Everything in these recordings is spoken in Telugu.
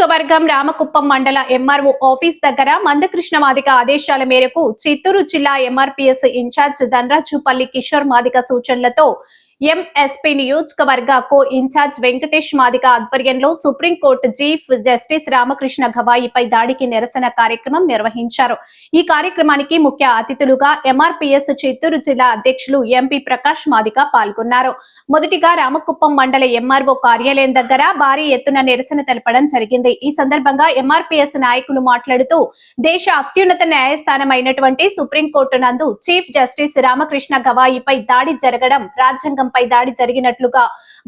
నియోజకవర్గం రామకుప్పం మండల ఎంఆర్ఓ ఆఫీస్ దగ్గర మందకృష్ణ మాదిగ ఆదేశాల మేరకు చిత్తూరు జిల్లా ఎంఆర్పీఎస్ ఇన్ఛార్జ్ ధనరాజుపల్లి కిషోర్ మాదిగ సూచనలతో ఎంఎస్పీ నియోజకవర్గ కో ఇన్ఛార్జ్ వెంకటేష్ మాదిగ ఆధ్వర్యంలో సుప్రీంకోర్టు చీఫ్ జస్టిస్ రామకృష్ణ గవాయిపై దాడికి నిరసన కార్యక్రమం నిర్వహించారు. ఈ కార్యక్రమానికి ముఖ్య అతిథులుగా ఎంఆర్పీఎస్ చిత్తూరు జిల్లా అధ్యక్షులు ఎంపీ ప్రకాష్ మాదిగ పాల్గొన్నారు. మొదటిగా రామకుప్పం మండల ఎంఆర్ఓ కార్యాలయం దగ్గర భారీ ఎత్తున నిరసన తెలపడం జరిగింది. ఈ సందర్భంగా ఎంఆర్పీఎస్ నాయకులు మాట్లాడుతూ దేశ అత్యున్నత న్యాయస్థానం అయినటువంటి సుప్రీంకోర్టు నందు చీఫ్ జస్టిస్ రామకృష్ణ గవాయిపై దాడి జరగడం రాజ్యాంగం పై దాడి జరిగినట్లుగా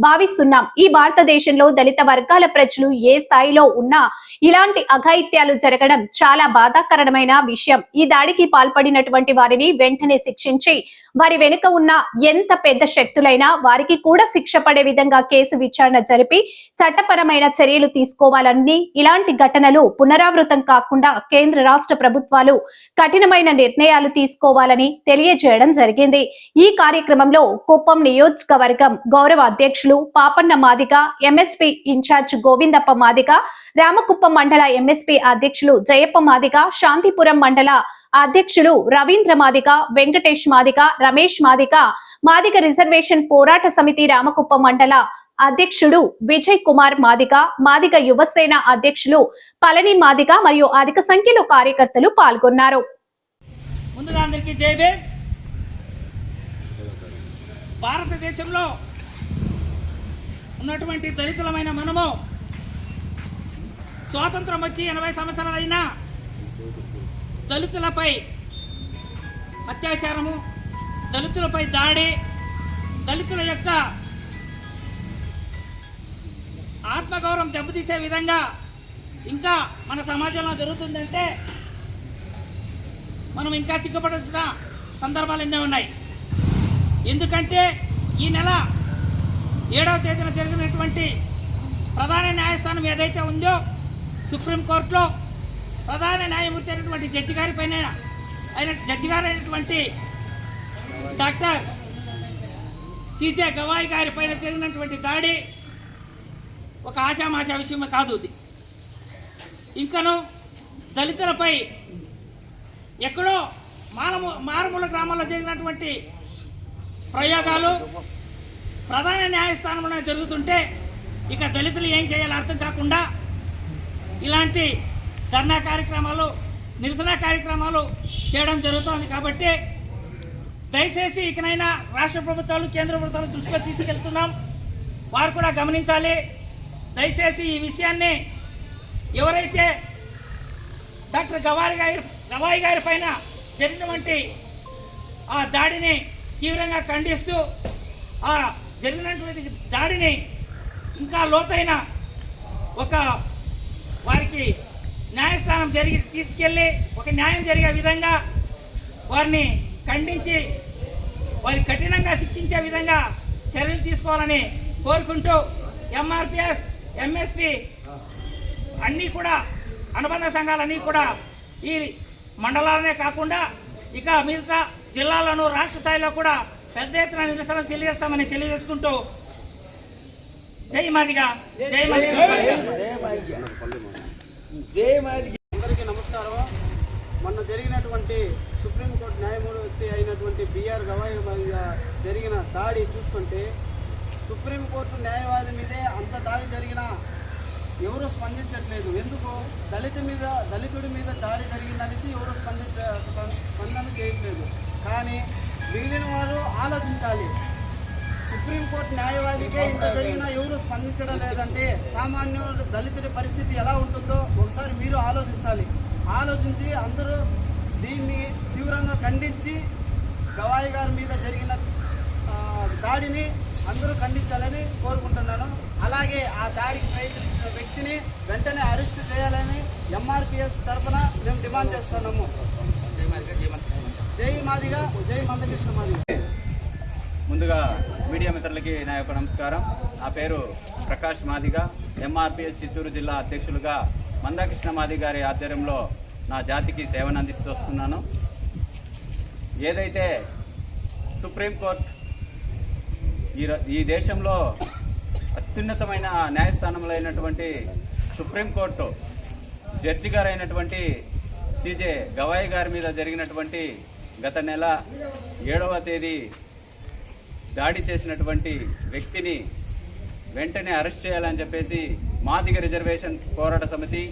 భావిస్తున్నాం. ఈ భారతదేశంలో దళిత వర్గాల ప్రజలు ఏ స్థాయిలో ఉన్నా ఇలాంటి అఘాయిత్యాలు జరగడం చాలా బాధాకరమైన విషయం. ఈ దాడికి పాల్పడినటువంటి వారిని వెంటనే శిక్షించి వారి వెనుక ఉన్న ఎంత పెద్ద శక్తులైనా వారికి కూడా శిక్ష పడే విధంగా కేసు విచారణ జరిపి చట్టపరమైన చర్యలు తీసుకోవాలని, ఇలాంటి ఘటనలు పునరావృతం కాకుండా కేంద్ర రాష్ట్ర ప్రభుత్వాలు కఠినమైన నిర్ణయాలు తీసుకోవాలని తెలియజేయడం జరిగింది. ఈ కార్యక్రమంలో కుప్పం నియోజకవర్గం గౌరవ అధ్యక్షులు పాపన్న మాదిగ, ఎంఎస్పీ ఇన్ఛార్జ్ గోవిందప్ప మాదిగ, రామకుప్పం మండల ఎంఎస్పీ అధ్యక్షులు జయప్ప మాదిగ, శాంతిపురం మండల అధ్యక్షులు రవీంద్ర మాదిగ, వెంకటేష్ మాదిగ, రమేష్ మాదిగ, మాదిగ రిజర్వేషన్ పోరాట సమితి రామకుప్పం మండల అధ్యక్షుడు విజయ్ కుమార్ మాదిగ, మాదిగ యువసేన అధ్యక్షులు పళని మాదిగ మరియు అధిక సంఖ్యలో కార్యకర్తలు పాల్గొన్నారు. భారతదేశంలో ఉన్నటువంటి దళితులమైన మనము స్వాతంత్రం వచ్చి 80 సంవత్సరాలైనా దళితులపై అత్యాచారము, దళితులపై దాడి, దళితుల యొక్క ఆత్మగౌరవం దెబ్బతీసే విధంగా ఇంకా మన సమాజంలో జరుగుతుందంటే మనం ఇంకా సిగ్గుపడాల్సిన సందర్భాలు ఎన్నో ఉన్నాయి. ఎందుకంటే ఈ నెల 7వ తేదీన జరిగినటువంటి ప్రధాన న్యాయస్థానం ఏదైతే ఉందో సుప్రీంకోర్టులో ప్రధాన న్యాయమూర్తి అయినటువంటి జడ్జి గారైనటువంటి డాక్టర్ సిజే గవాయి గారి పైన జరిగినటువంటి దాడి ఒక ఆశామాషా విషయమే కాదు. ఇంకను దళితులపై ఎక్కడో మారుమూల గ్రామాల్లో జరిగినటువంటి ప్రయోగాలు ప్రధాన న్యాయస్థానంలో జరుగుతుంటే ఇక దళితులు ఏం చేయాలో అర్థం కాకుండా ఇలాంటి ధర్నా కార్యక్రమాలు, నిరసన కార్యక్రమాలు చేయడం జరుగుతోంది. కాబట్టి దయచేసి ఇకనైనా రాష్ట్ర ప్రభుత్వాలు, కేంద్ర ప్రభుత్వాలు దృష్టిలో తీసుకెళ్తున్నాం. వారు కూడా గమనించాలి. దయచేసి ఈ విషయాన్ని ఎవరైతే డాక్టర్ గవాయి గారి పైన జరిగినటువంటి ఆ దాడిని తీవ్రంగా ఖండిస్తూ ఆ జరిగినటువంటి దాడిని ఇంకా లోతైన ఒక వారికి న్యాయస్థానం తీసుకెళ్ళి ఒక న్యాయం జరిగే విధంగా వారిని ఖండించి వారి కఠినంగా శిక్షించే విధంగా చర్యలు తీసుకోవాలని కోరుకుంటూ ఎంఆర్పిఎస్, ఎంఎస్పి అన్నీ కూడా అనుబంధ సంఘాలన్నీ కూడా ఈ మండలాలనే కాకుండా ఇక మిగతా జిల్లాలను, రాష్ట్ర స్థాయిలో కూడా పెద్ద ఎత్తున నిరసనలు తెలియజేస్తామని తెలియజేసుకుంటూ జై మాదిగ, జై మాదిగ. అందరికీ నమస్కారం. మొన్న జరిగినటువంటి సుప్రీంకోర్టు న్యాయమూర్తి అయినటువంటి బిఆర్ గవాయి మీద జరిగిన దాడి చూస్తుంటే సుప్రీంకోర్టు న్యాయవాది మీదే అంత దాడి జరిగినా ఎవరూ స్పందించట్లేదు. ఎందుకు? దళితుడి మీద దాడి జరిగిందనేసి ఎవరు స్పందన చేయట్లేదు. కానీ మిగిలిన వారు ఆలోచించాలి. సుప్రీంకోర్టు న్యాయవాదికే ఇంత జరిగినా ఎవరు స్పందించడం లేదంటే సామాన్యుడు దళితుడి పరిస్థితి ఎలా ఉంటుందో ఒకసారి మీరు ఆలోచించి అందరూ దీన్ని తీవ్రంగా ఖండించి గవాయి గారి మీద జరిగిన దాడిని అందరూ ఖండించాలని కోరుకుంటున్నాను. అలాగే ఆ దాడికి ప్రయత్నించిన వ్యక్తిని వెంటనే అరెస్ట్ చేయాలని ఎంఆర్పిఎస్ తరఫున మేము డిమాండ్ చేస్తున్నాము. జై మాదిగ, జై మందకృష్ణ మాదిగ. ముందుగా మీడియా మిత్రులకి నా యొక్క నమస్కారం. నా పేరు ప్రకాష్ మాదిగ, ఎంఆర్పిఎస్ చిత్తూరు జిల్లా అధ్యక్షులుగా మందకృష్ణ మాదిగ గారి ఆధ్వర్యంలో నా జాతికి సేవను అందిస్తూ వస్తున్నాను. ఏదైతే సుప్రీంకోర్టు ఈ దేశంలో అత్యున్నతమైన న్యాయస్థానంలో అయినటువంటి సుప్రీంకోర్టు జడ్జి గారైనటువంటి సిజే గవాయి గారి మీద జరిగినటువంటి గత నెల 7వ తేదీ దాడి చేసినటువంటి వ్యక్తిని వెంటనే అరెస్ట్ చేయాలని చెప్పేసి మాదిగ రిజర్వేషన్ పోరాట సమితి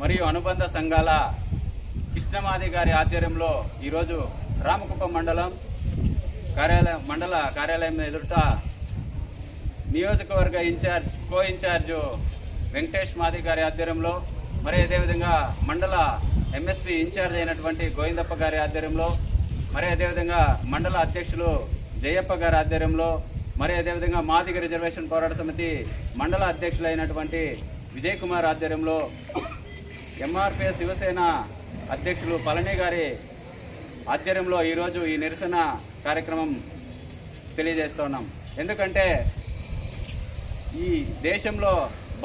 మరియు అనుబంధ సంఘాల కృష్ణమాది గారి ఆధ్వర్యంలో ఈరోజు రామకుప్పం మండల కార్యాలయం ఎదుట నియోజకవర్గ కో ఇన్ఛార్జు వెంకటేష్ మాది గారి ఆధ్వర్యంలో, మరి అదేవిధంగా మండల ఎంఎస్పీ ఇన్ఛార్జ్ అయినటువంటి గోవిందప్ప గారి ఆధ్వర్యంలో, మరి అదేవిధంగా మండల అధ్యక్షులు జయప్ప గారి ఆధ్వర్యంలో, మరి అదేవిధంగా మాదిగ రిజర్వేషన్ పోరాట సమితి మండల అధ్యక్షులు అయినటువంటి విజయ్ కుమార్ ఆధ్వర్యంలో, ఎంఆర్పిఎస్ శివసేన అధ్యక్షులు పళని గారి ఆధ్వర్యంలో ఈరోజు ఈ నిరసన కార్యక్రమం తెలియజేస్తున్నాం. ఎందుకంటే ఈ దేశంలో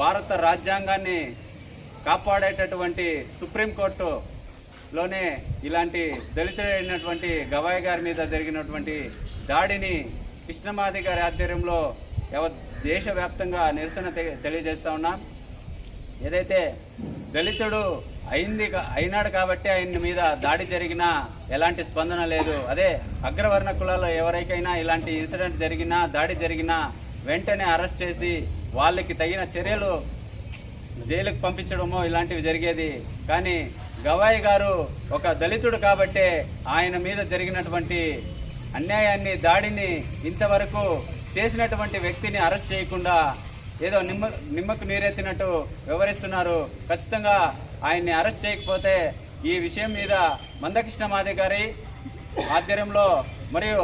భారత రాజ్యాంగాన్ని కాపాడేటటువంటి సుప్రీంకోర్టులోనే ఇలాంటి దళితులైనటువంటి గవాయి గారి మీద జరిగినటువంటి దాడిని కృష్ణమాది గారి ఆధ్వర్యంలో దేశవ్యాప్తంగా నిరసన తెలియజేస్తా ఉన్నాం. ఏదైతే దళితుడు అయినాడు కాబట్టి ఆయన మీద దాడి జరిగినా ఎలాంటి స్పందన లేదు. అదే అగ్రవర్ణ కులాల్లో ఎవరికైనా ఇలాంటి ఇన్సిడెంట్ జరిగినా దాడి జరిగినా వెంటనే అరెస్ట్ చేసి వాళ్ళకి తగిన చర్యలు జైలుకు పంపించడమో ఇలాంటివి జరిగేది. కానీ గవాయి గారు ఒక దళితుడు కాబట్టే ఆయన మీద జరిగినటువంటి అన్యాయాన్ని దాడిని ఇంతవరకు చేసినటువంటి వ్యక్తిని అరెస్ట్ చేయకుండా ఏదో నిమ్మకు నీరెత్తినట్టు వ్యవహరిస్తున్నారు. ఖచ్చితంగా ఆయన్ని అరెస్ట్ చేయకపోతే ఈ విషయం మీద మందకృష్ణ మాది గారి ఆధ్వర్యంలో మరియు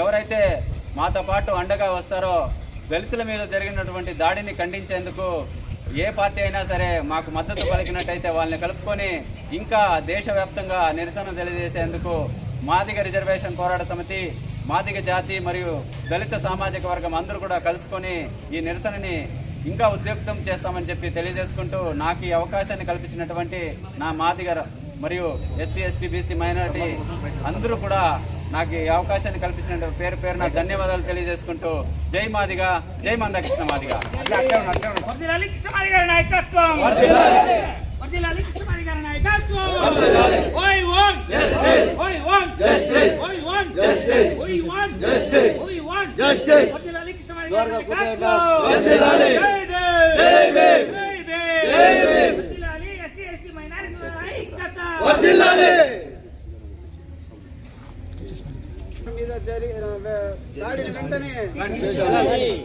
ఎవరైతే మాతో పాటు అండగా వస్తారో దళితుల మీద జరిగినటువంటి దాడిని ఖండించేందుకు ఏ పార్టీ అయినా సరే మాకు మద్దతు పలికినట్టయితే వాళ్ళని కలుపుకొని ఇంకా దేశవ్యాప్తంగా నిరసన తెలియజేసేందుకు మాదిగ రిజర్వేషన్ పోరాట సమితి, మాదిగ జాతి మరియు దళిత సామాజిక వర్గం అందరూ కూడా కలుసుకొని ఈ నిరసనని ఇంకా ఉద్యుక్తం చేస్తామని చెప్పి తెలియజేసుకుంటూ నాకు ఈ అవకాశాన్ని కల్పించినటువంటి నా మాదిగ మరియు ఎస్సీ ఎస్టీ బీసీ మైనారిటీ అందరూ కూడా నాకు ఈ అవకాశాన్ని కల్పించిన పేరు పేరున ధన్యవాదాలు తెలియజేసుకుంటూ జై మాదిగా, జై మందకృష్ణ మాదిగా. మీద జరిగిన దాడిని వెంటనే